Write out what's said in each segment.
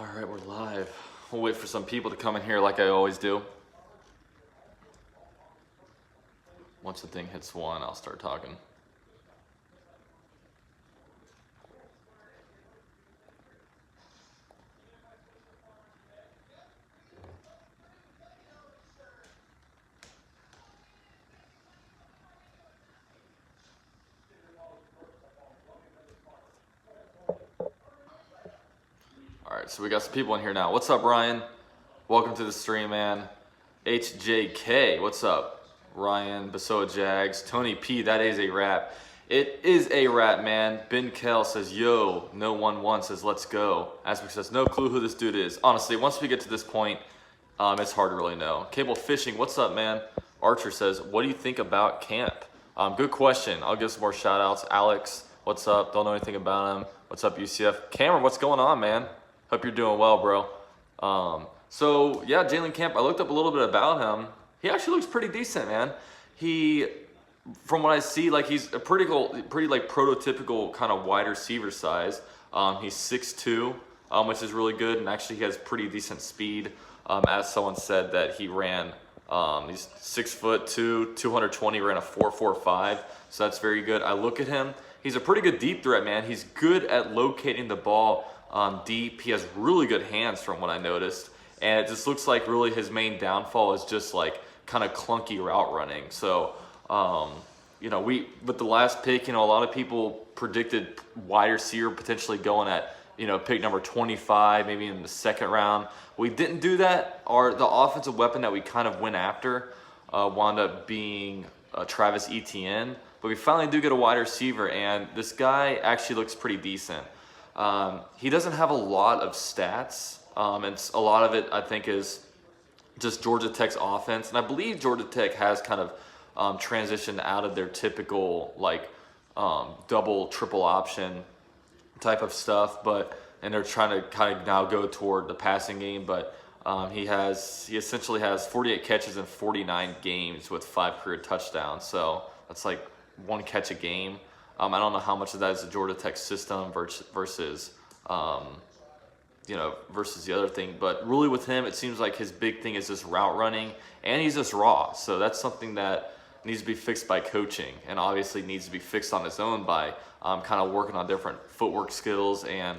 All right, we're live. We'll wait for some people to come in here like I always do. Once the thing hits 1, I'll start talking. All right, so we got some people in here now. What's up, Ryan? Welcome to the stream, man. HJK, what's up? Ryan, Basoa Jags, Tony P, that is a wrap. It is a wrap, man. Ben Kell says, yo, no 1-1 says, let's go. Aspect says, no clue who this dude is. Honestly, once we get to this point, it's hard to really know. Cable Fishing, what's up, man? Archer says, what do you think about camp? Good question. I'll give some more shout outs. Alex, what's up? Don't know anything about him. What's up, UCF? Cameron, what's going on, man? Hope you're doing well, bro. So yeah, Jalen Camp, I looked up a little bit about him. He actually looks pretty decent, man. From what I see, like he's a pretty like prototypical kind of wide receiver size. He's 6'2", which is really good, and actually he has pretty decent speed. As someone said that he ran, he's 6'2", 220, ran a 4.45, so that's very good. I look at him, he's a pretty good deep threat, man. He's good at locating the ball deep. He has really good hands from what I noticed, and it just looks like really his main downfall is just like kind of clunky route running. So with the last pick, a lot of people predicted wide receiver potentially going at pick number 25, maybe in the second round. We didn't do that. The offensive weapon that we kind of went after wound up being Travis Etienne, but we finally do get a wide receiver, and this guy actually looks pretty decent. He doesn't have a lot of stats, and a lot of it I think is just Georgia Tech's offense, and I believe Georgia Tech has kind of transitioned out of their typical double, triple option type of stuff, and they're trying to kind of now go toward the passing game. But he essentially has 48 catches in 49 games with 5 career touchdowns. So that's like 1 catch a game. I don't know how much of that is the Georgia Tech system versus the other thing. But really with him, it seems like his big thing is just route running, and he's just raw. So that's something that needs to be fixed by coaching, and obviously needs to be fixed on his own by kind of working on different footwork skills and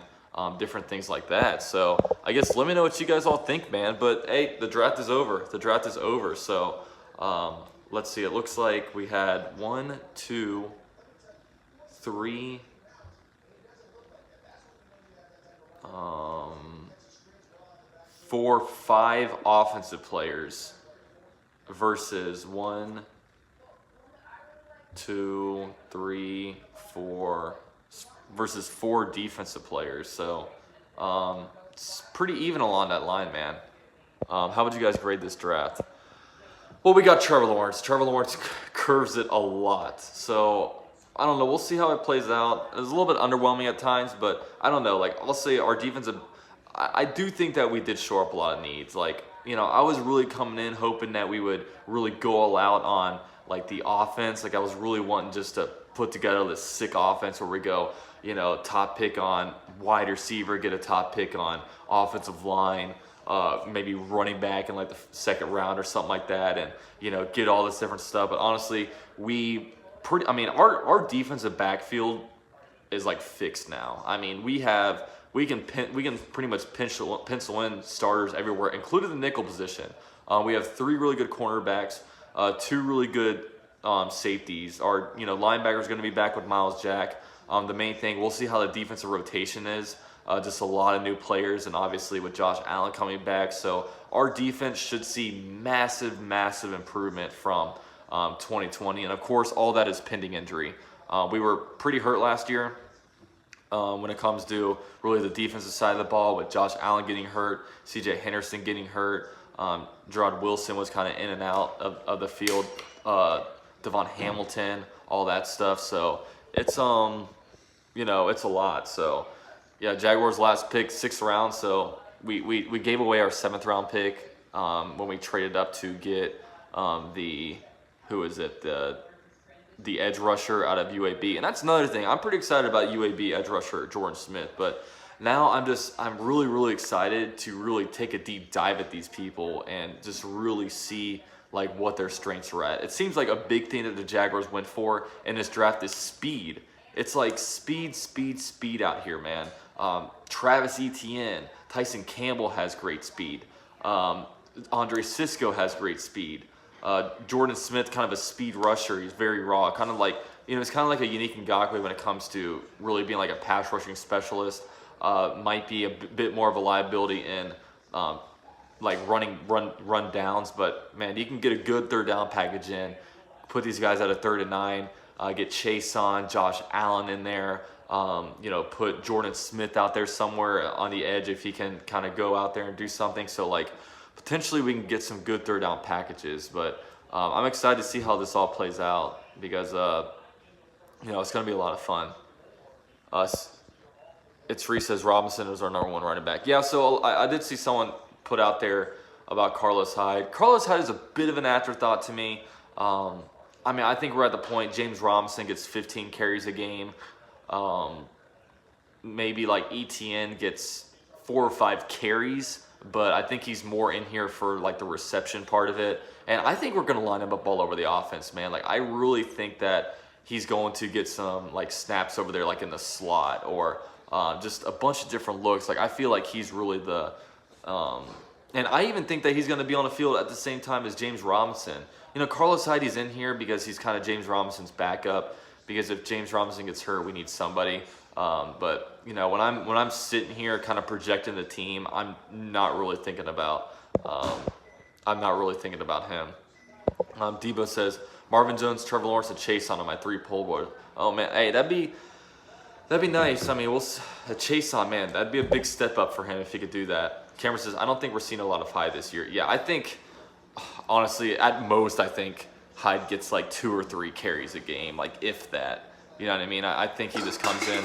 different things like that. So I guess let me know what you guys all think, man. But hey, the draft is over. The draft is over. So let's see. It looks like we had 1, 2, 3, 4, 5 offensive players versus 1, 2, 3, 4 versus 4 defensive players. So it's pretty even along that line, man. How would you guys grade this draft? Well, we got Trevor Lawrence. Trevor Lawrence curves it a lot. So I don't know. We'll see how it plays out. It was a little bit underwhelming at times, but I don't know. Like, I'll say our defensive, I do think that we did shore up a lot of needs. Like, I was really coming in hoping that we would really go all out on like the offense. Like, I was really wanting just to put together this sick offense where we go, top pick on wide receiver, get a top pick on offensive line, maybe running back in like the second round or something like that, and get all this different stuff. But honestly, our defensive backfield is like fixed now. I mean, we can pretty much pencil in starters everywhere, including the nickel position. We have 3 really good cornerbacks, 2 really good safeties. Our linebacker is going to be back with Miles Jack. The main thing, we'll see how the defensive rotation is. Just a lot of new players, and obviously with Josh Allen coming back. So our defense should see massive improvement from 2020. And of course, all that is pending injury. We were pretty hurt last year when it comes to really the defensive side of the ball, with Josh Allen getting hurt, CJ Henderson getting hurt. Gerard Wilson was kind of in and out of the field. Devon Hamilton, all that stuff. So it's it's a lot. So yeah, Jaguars last pick, 6th round. So we gave away our 7th round pick when we traded up to get the edge rusher out of UAB. And that's another thing. I'm pretty excited about UAB edge rusher Jordan Smith. But now I'm really, really excited to really take a deep dive at these people and just really see like what their strengths are at. It seems like a big thing that the Jaguars went for in this draft is speed. It's like speed, speed, speed out here, man. Travis Etienne, Tyson Campbell has great speed. Andre Cisco has great speed. Jordan Smith, kind of a speed rusher. He's very raw, kind of like, it's kind of like a unique Ngakoue when it comes to really being like a pass rushing specialist. Might be a bit more of a liability in like run downs, but man, you can get a good third down package in. Put these guys at a 3rd and 9. Get Chase on, Josh Allen in there. Put Jordan Smith out there somewhere on the edge if he can kind of go out there and do something. So like potentially we can get some good third down packages. But I'm excited to see how this all plays out because it's going to be a lot of fun. It's Reese says Robinson is our #1 running back. Yeah, so I did see someone put out there about Carlos Hyde. Carlos Hyde is a bit of an afterthought to me. I think we're at the point James Robinson gets 15 carries a game. Maybe like ETN gets 4 or 5 carries, but I think he's more in here for like the reception part of it. And I think we're going to line him up all over the offense, man. Like I really think that he's going to get some like snaps over there like in the slot or just a bunch of different looks. Like I feel like he's really the and I even think that he's going to be on the field at the same time as James Robinson. Carlos Hyde is in here because he's kind of James Robinson's backup. Because if James Robinson gets hurt, we need somebody. But when I'm sitting here, kind of projecting the team, I'm not really thinking about him. Debo says Marvin Jones, Trevor Lawrence, and Chase on my 3 pull board. Oh man, hey, that'd be nice. I mean, a Chase on, man, that'd be a big step up for him if he could do that. Cameron says I don't think we're seeing a lot of Hyde this year. Yeah, I think. Honestly, at most, I think Hyde gets like 2 or 3 carries a game, like if that. You know what I mean? I think he just comes in.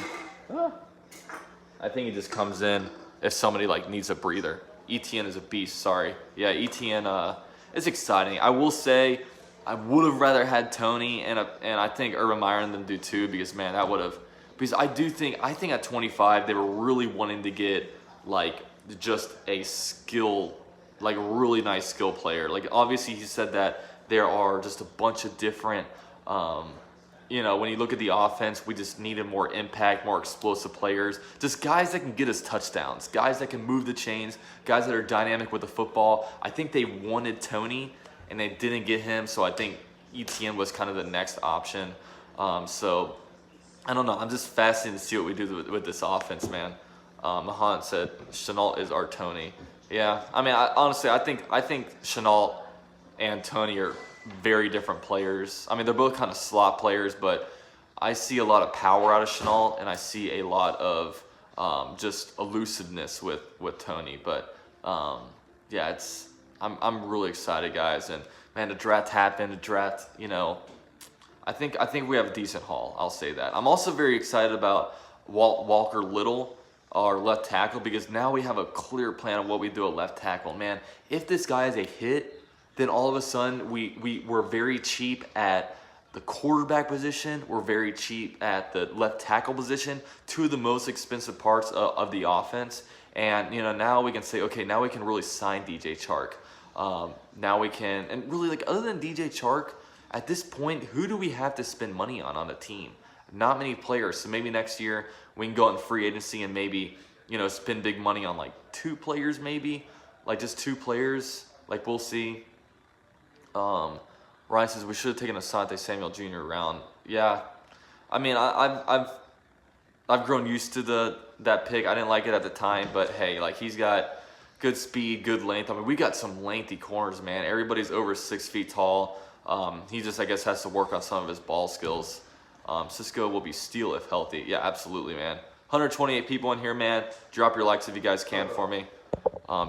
I think he just comes in if somebody like needs a breather. ETN is a beast. Sorry. Yeah, ETN is exciting. I will say, I would have rather had Tony and I think Urban Meyer and them do too because man, that would have. Because I think at 25 they were really wanting to get like just a skill. Like really nice skill player. Like obviously he said that there are just a bunch of different, when you look at the offense, we just needed more impact, more explosive players. Just guys that can get us touchdowns, guys that can move the chains, guys that are dynamic with the football. I think they wanted Tony and they didn't get him. So I think ETN was kind of the next option. So I don't know. I'm just fascinated to see what we do with this offense, man. Mahan said, Chenault is our Tony. Yeah, honestly, I think Chenault and Tony are very different players. They're both kind of slot players, but I see a lot of power out of Chenault, and I see a lot of just elusiveness with Tony. But yeah, I'm really excited, guys, and man, the draft happened. The draft, I think we have a decent haul. I'll say that. I'm also very excited about Walker Little, our left tackle, because now we have a clear plan on what we do at left tackle. Man, if this guy is a hit, then all of a sudden we're very cheap at the quarterback position. We're very cheap at the left tackle position, 2 of the most expensive parts of the offense. And now we can say, okay, now we can really sign DJ Chark. Now we can, and really like other than DJ Chark, at this point, who do we have to spend money on the team? Not many players. So maybe next year we can go out in free agency and maybe, spend big money on like 2 players maybe. Like just 2 players. Like we'll see. Ryan says we should have taken Asante Samuel Jr. around. Yeah. I've grown used to that pick. I didn't like it at the time, but hey, like he's got good speed, good length. We got some lengthy corners, man. Everybody's over 6 feet tall. He just, I guess, has to work on some of his ball skills. Cisco will be steel if healthy. Yeah, absolutely, man. 128 people in here, man. Drop your likes if you guys can for me.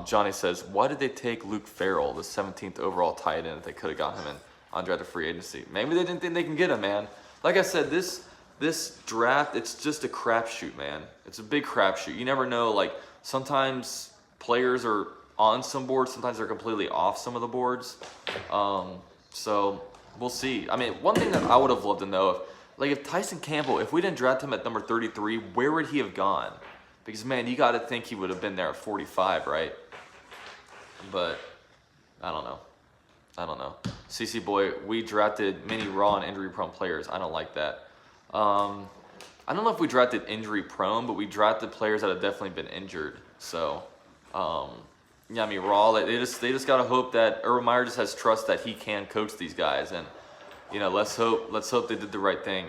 Johnny says, why did they take Luke Farrell, the 17th overall tight end, if they could have got him in undrafted free agency? Maybe they didn't think they can get him, man. Like I said, this draft, it's just a crapshoot, man. It's a big crapshoot. You never know. Like, sometimes players are on some boards. Sometimes they're completely off some of the boards. So we'll see. One thing that I would have loved to know, if Tyson Campbell, if we didn't draft him at number 33, where would he have gone? Because, man, you got to think he would have been there at 45, right? But I don't know. CC Boy, we drafted many raw and injury-prone players. I don't like that. I don't know if we drafted injury-prone, but we drafted players that have definitely been injured. So, yeah, I mean, raw. They just gotta hope that Urban Meyer just has trust that he can coach these guys, and let's hope they did the right thing.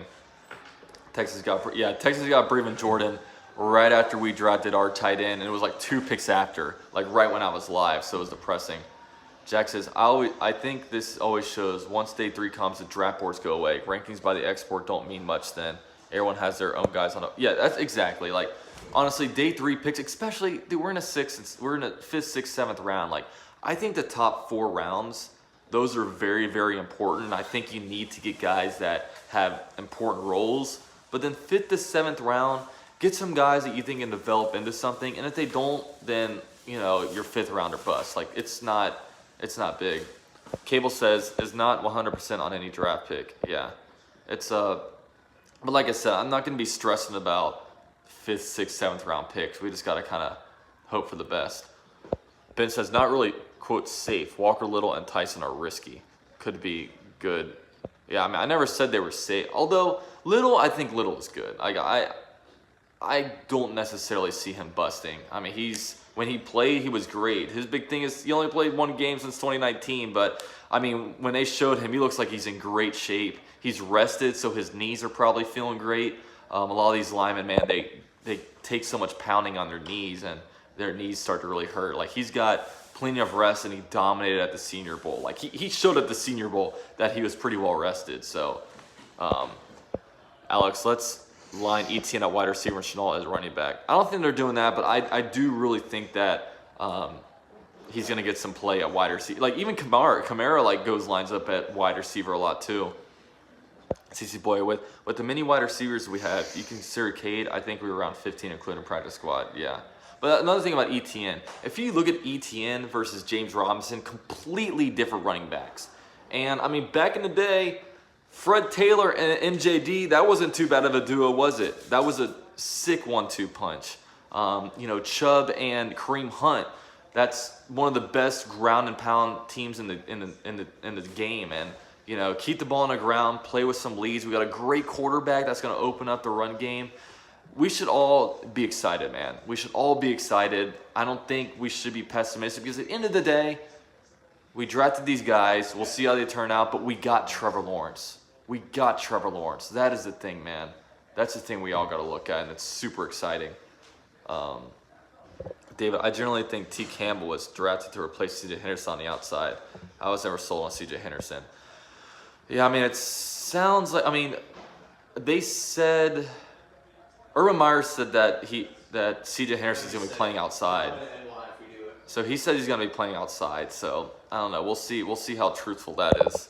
Texas got Brevin Jordan right after we drafted our tight end, and it was like 2 picks after, like right when I was live, so it was depressing. Jack says, I think this always shows once day 3 comes, the draft boards go away. Rankings by the export don't mean much then. Everyone has their own guys on it. Yeah, that's exactly. Like, honestly, day 3 picks, especially, dude, we're in a 5th, 6th, 7th round. Like, I think the top 4 rounds, those are very, very important. I think you need to get guys that have important roles. But then 5th to 7th round, get some guys that you think can develop into something. And if they don't, then, your 5th round or bust. Like, it's not big. Cable says, is not 100% on any draft pick. Yeah. But like I said, I'm not going to be stressing about 5th, 6th, 7th round picks. We just got to kind of hope for the best. Ben says, not really, quote, safe. Walker Little and Tyson are risky. Could be good. Yeah, I mean, I never said they were safe. Although, I think Little is good. I don't necessarily see him busting. I mean, when he played, he was great. His big thing is he only played 1 game since 2019, but I mean, when they showed him, he looks like he's in great shape. He's rested, so his knees are probably feeling great. A lot of these linemen, man, they take so much pounding on their knees, and their knees start to really hurt. Like, he's got plenty of rest, and he dominated at the Senior Bowl. Like, he showed at the Senior Bowl that he was pretty well rested. So, Alex, let's line Etienne at wide receiver and Chenault as running back. I don't think they're doing that, but I do really think that he's going to get some play at wide receiver. Like, even Kamara like lines up at wide receiver a lot too. CC Boy, with the many wide receivers we have, you consider Cade, I think we were around 15 including practice squad. Yeah. But another thing about Etienne, if you look at Etienne versus James Robinson, completely different running backs. And I mean, back in the day, Fred Taylor and MJD, that wasn't too bad of a duo, was it? That was a sick 1-2 punch. Chubb and Kareem Hunt, that's one of the best ground and pound teams in the game. And keep the ball on the ground, play with some leads. We got a great quarterback that's going to open up the run game. We should all be excited, man. We should all be excited. I don't think we should be pessimistic because at the end of the day, we drafted these guys. We'll see how they turn out, but we got Trevor Lawrence. That is the thing, man. That's the thing we all got to look at, and it's super exciting. David, I generally think T. Campbell was drafted to replace C.J. Henderson on the outside. I was never sold on C.J. Henderson. Yeah, I mean, it sounds like, they said, Urban Meyer said that C.J. Henderson's going to be playing outside. So he said he's going to be playing outside. So I don't know. We'll see how truthful that is.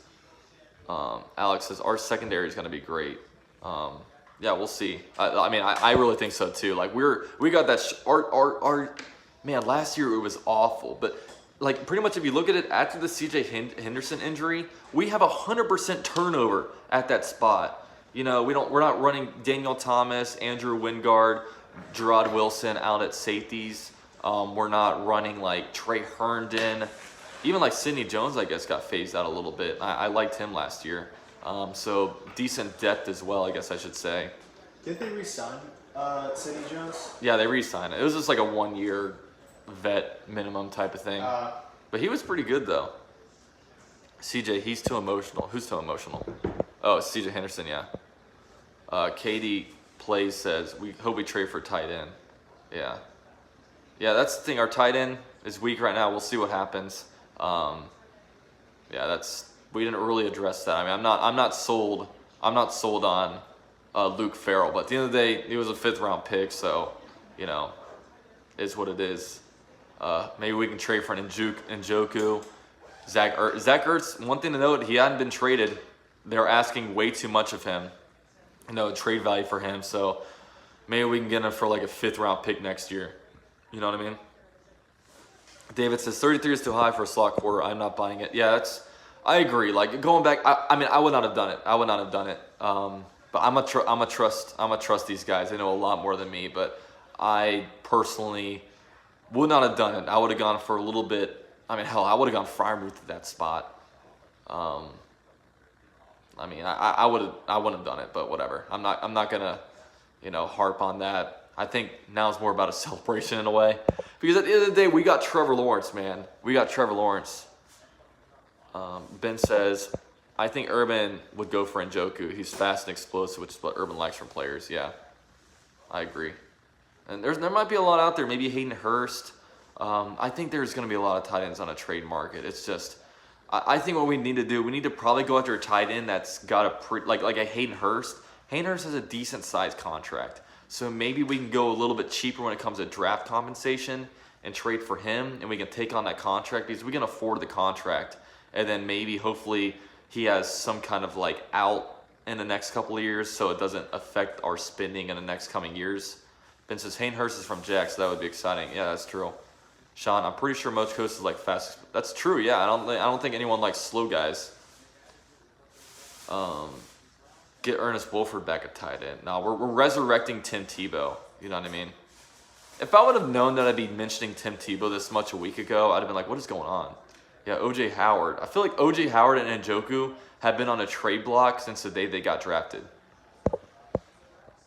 Alex says our secondary is going to be great. Yeah, we'll see. I really think so too. Like we got that. Our man, last year it was awful. But like pretty much if you look at it after the C.J. Henderson injury, we have 100% turnover at that spot. We're not running Daniel Thomas, Andrew Wingard, Gerard Wilson out at safeties. We're not running like Trey Herndon. Even like Sidney Jones, I guess, got phased out a little bit. I liked him last year. So decent depth as well, I guess I should say. Did they re-sign Sidney Jones? Yeah, they re-signed it. It was just like a 1-year vet minimum type of thing. But he was pretty good though. CJ, he's too emotional. Who's too emotional? Oh, it's CJ Henderson, yeah. Katie Plays says, we hope we trade for tight end. Yeah. Yeah, that's the thing. Our tight end is weak right now. We'll see what happens. We didn't really address that. I'm not sold on Luke Farrell, but at the end of the day, he was a 5th round pick, so is what it is. Maybe we can trade for an Njoku. Zach Ertz, one thing to note, he hadn't been traded. They're asking way too much of him. Trade value for him, so maybe we can get him for like a 5th round pick next year. You know what I mean? David says 33 is too high for a slot quarter. I'm not buying it. Yeah, I agree. Like going back, I would not have done it. But I'm gonna trust these guys. They know a lot more than me. But I personally would not have done it. I would have gone for a little bit. I mean, hell, I would have gone Freiermuth at that spot. I mean, I wouldn't have done it, but whatever. I'm not gonna, harp on that. I think now it's more about a celebration in a way, because at the end of the day, we got Trevor Lawrence, man. We got Trevor Lawrence. Ben says, I think Urban would go for Njoku. He's fast and explosive, which is what Urban likes from players. Yeah, I agree. And there might be a lot out there. Maybe Hayden Hurst. I think there's going to be a lot of tight ends on a trade market. It's just, I think what we need to do, we need to probably go after a tight end that's got a like a Hayden Hurst. Hayden Hurst has a decent sized contract, so maybe we can go a little bit cheaper when it comes to draft compensation and trade for him, and we can take on that contract because we can afford the contract, and then maybe hopefully he has some kind of like out in the next couple of years, so it doesn't affect our spending in the next coming years. Ben says Hayden Hurst is from Jack, so that would be exciting. Yeah, that's true. Sean, I'm pretty sure Moach Coast is like fast. That's true. Yeah, I don't think anyone likes slow guys. Get Ernest Wolford back at tight end. No, we're resurrecting Tim Tebow. You know what I mean? If I would have known that I'd be mentioning Tim Tebow this much a week ago, I'd have been like, what is going on? Yeah, O.J. Howard. I feel like O.J. Howard and Njoku have been on a trade block since the day they got drafted.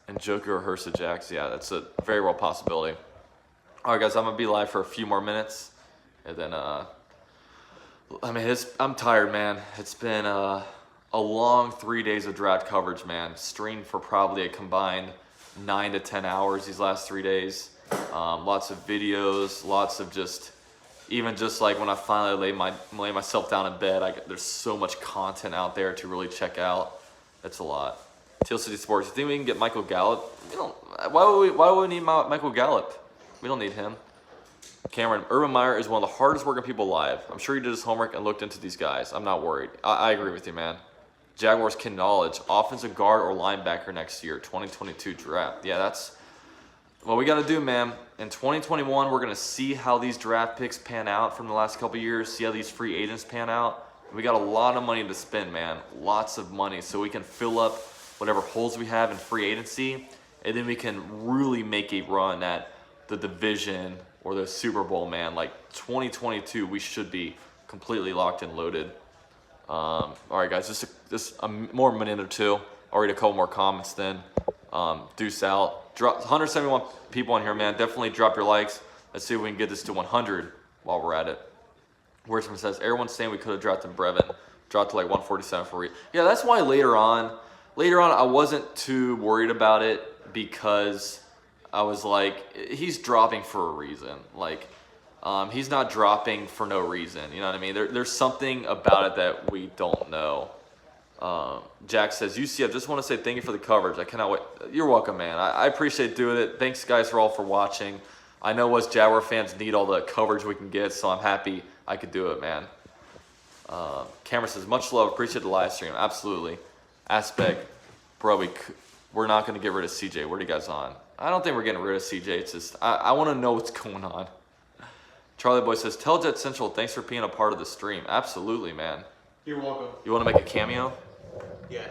Njoku or Hurst at Jacks. Yeah, that's a very real possibility. All right, guys, I'm going to be live for a few more minutes. And then, I'm tired, man. It's been a long 3 days of draft coverage, man. Streamed for probably a combined 9 to 10 hours these last 3 days. Lots of videos, lots of even just like when I finally lay myself down in bed, there's so much content out there to really check out. It's a lot. Teal City Sports, you think we can get Michael Gallup? Why would we need Michael Gallup? We don't need him. Cameron, Urban Meyer is one of the hardest working people alive. I'm sure he did his homework and looked into these guys. I'm not worried. I agree with you, man. Jaguars can knowledge. Offensive guard or linebacker next year, 2022 draft. Yeah, that's what we got to do, man. In 2021, we're going to see how these draft picks pan out from the last couple of years, see how these free agents pan out. We got a lot of money to spend, man. Lots of money, so we can fill up whatever holes we have in free agency, and then we can really make a run at the division or the Super Bowl, man. Like 2022, we should be completely locked and loaded. All right, guys, just more a minute or two. I'll read a couple more comments then. Deuce out. Drop 171 people in here, man. Definitely drop your likes. Let's see if we can get this to 100 while we're at it. Wordsman says, everyone's saying we could have drafted Brevin. Dropped to like 147 for Yeah, that's why later on, I wasn't too worried about it because I was like, he's dropping for a reason. Like, he's not dropping for no reason. You know what I mean? There's something about it that we don't know. Jack says, UCF, just want to say thank you for the coverage. I cannot wait. You're welcome, man. I appreciate doing it. Thanks, guys, for watching. I know us Jaguar fans need all the coverage we can get, so I'm happy I could do it, man. Cameron says, much love. Appreciate the live stream. Absolutely. Aspect, bro, we're not going to get rid of CJ. What are you guys on? I don't think we're getting rid of CJ. It's just, I want to know what's going on. Charlie Boy says, tell Jet Central, thanks for being a part of the stream. Absolutely, man. You're welcome. You want to make a cameo? Yeah.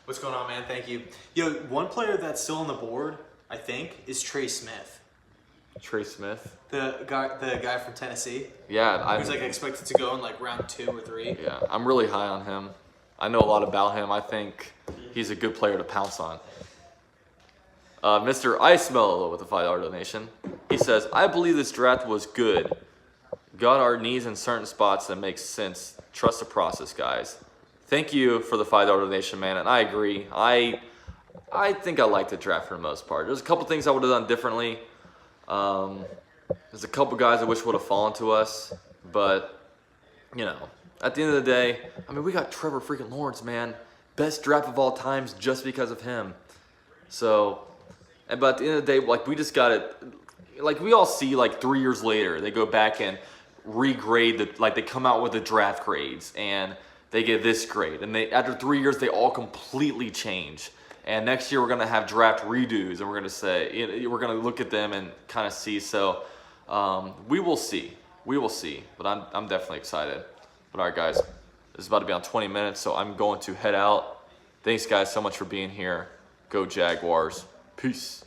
What's going on, man? Thank you. Yo, one player that's still on the board, I think, is Trey Smith. Trey Smith? The guy from Tennessee. Yeah. Who's like expected to go in like round 2 or 3. Yeah, I'm really high on him. I know a lot about him. I think he's a good player to pounce on. Mr. Ice Mellow with a $5 donation. He says, I believe this draft was good. Got our knees in certain spots that makes sense. Trust the process, guys. Thank you for the $5 donation, man. And I agree. I think I like the draft for the most part. There's a couple things I would have done differently. There's a couple guys I wish would have fallen to us. But, at the end of the day, we got Trevor freaking Lawrence, man. Best draft of all times just because of him. So, but at the end of the day, we just got it. We all see, 3 years later, they go back and regrade they come out with the draft grades and they get this grade. And after 3 years, they all completely change. And next year, we're going to have draft redos and we're going to say, we're going to look at them and kind of see. So, we will see. But I'm definitely excited. But all right, guys, this is about to be on 20 minutes, so I'm going to head out. Thanks, guys, so much for being here. Go Jaguars. Peace.